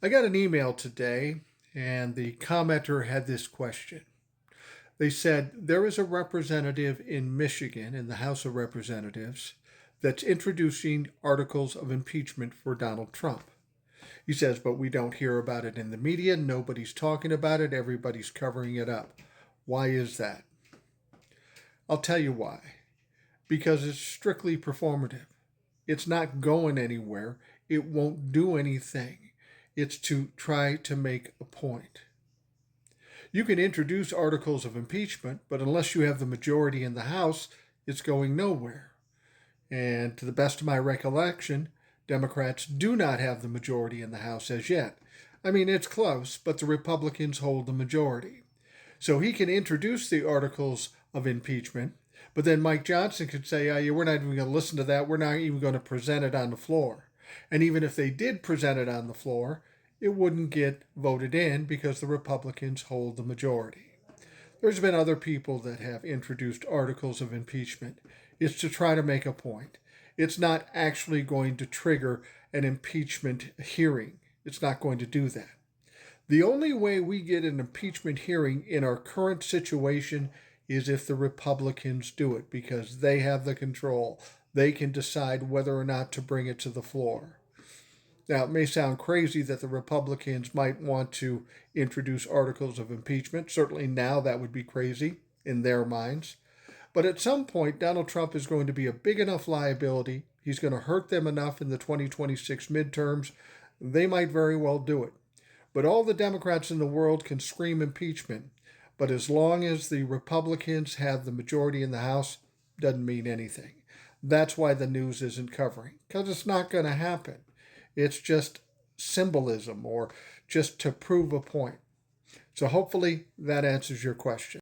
I got an email today, and the commenter had this question. They said there is a representative in Michigan in the House of Representatives that's introducing articles of impeachment for Donald Trump. He says, but we don't hear about it in the media. Nobody's talking about it. Everybody's covering it up. Why is that? I'll tell you why. Because it's strictly performative. It's not going anywhere. It won't do anything. It's to try to make a point. You can introduce articles of impeachment, but unless you have the majority in the House, it's going nowhere. And to the best of my recollection, Democrats do not have the majority in the House as yet. I mean, it's close, but the Republicans hold the majority. So he can introduce the articles of impeachment, but then Mike Johnson could say, oh, yeah, we're not even going to listen to that. We're not even going to present it on the floor. And even if they did present it on the floor, it wouldn't get voted in because the Republicans hold the majority. There's been other people that have introduced articles of impeachment. It's to try to make a point. It's not actually going to trigger an impeachment hearing. It's not going to do that. The only way we get an impeachment hearing in our current situation is if the Republicans do it because they have the control. They can decide whether or not to bring it to the floor. Now, it may sound crazy that the Republicans might want to introduce articles of impeachment. Certainly now that would be crazy in their minds. But at some point, Donald Trump is going to be a big enough liability. He's going to hurt them enough in the 2026 midterms. They might very well do it. But all the Democrats in the world can scream impeachment. But as long as the Republicans have the majority in the House, doesn't mean anything. That's why the news isn't covering, because it's not going to happen. It's just symbolism or just to prove a point. So hopefully that answers your question.